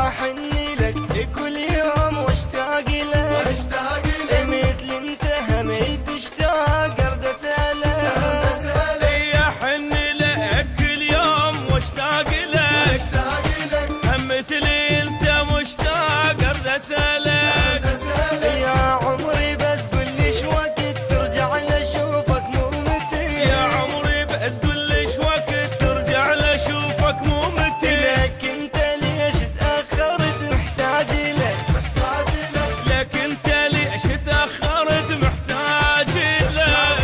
احن لك كل يوم واشتاق لك مثل انت همي تشتاق ارد اسالك يا حن لك كل يوم واشتاق لك هم مثل انت مشتاق ارد اسالك يا عمري بس قل لي شو وقت ترجع لاشوفك مو متى يا عمري بس قل لي شو وقت ترجع لاشوفك مو متى لك انت ليش تاخرت محتاج لك لك انت ليش تاخرت محتاج لك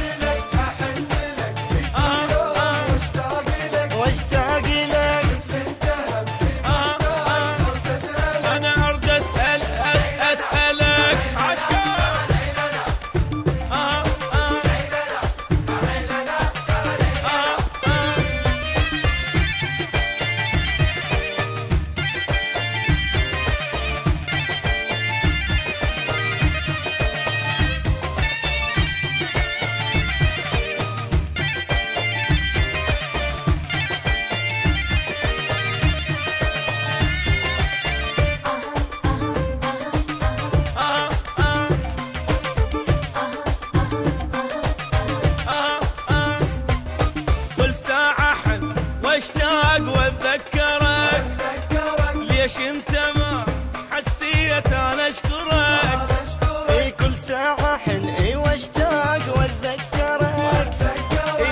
واشتاق لك انا ارد اسالك عشان كل ساعة حن واشتاق واتذكرك ليش انت ما حسيت انا اشكرك كل ساعة حن واشتاق واتذكرك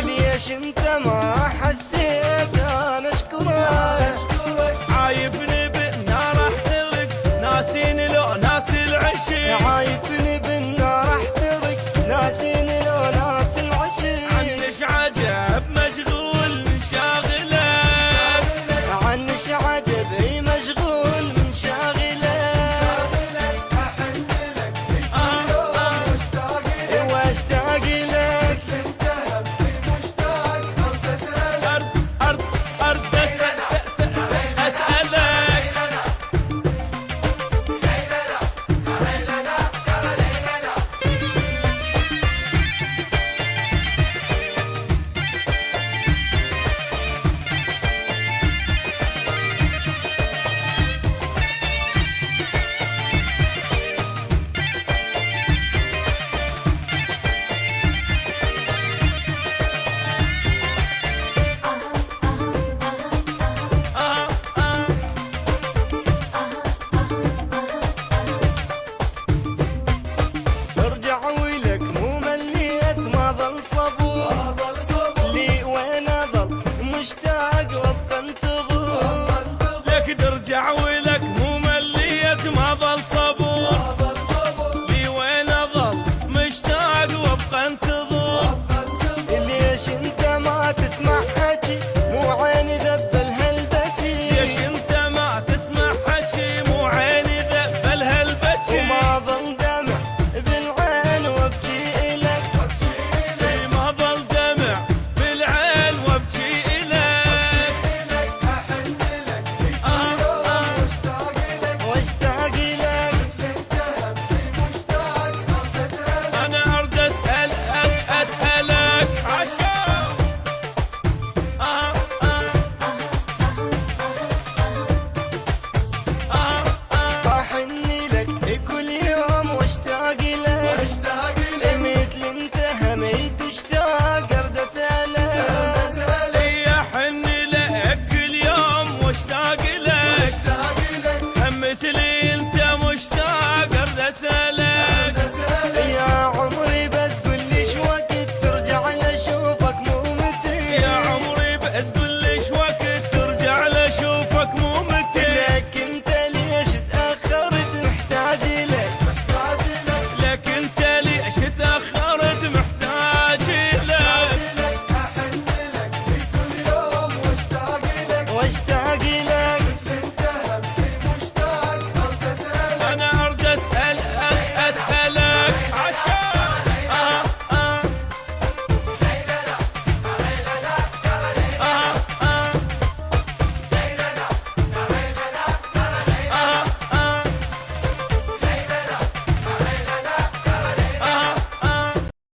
ليش انت ما حسيت انا اشكرك عايفني بالنار احترق ناسيني لو ناسي العشق عايفني بالنار احترق ناسيني لو ناس العشق عنش عجب مشغول من شاغلك عنش عجب مشغول من شاغلك واشتاق لك ارد اسالك ارجع ولك مو مليت ما ظل صبور لي وين اظل مشتاق وابقى انتظر لك ترجع ولا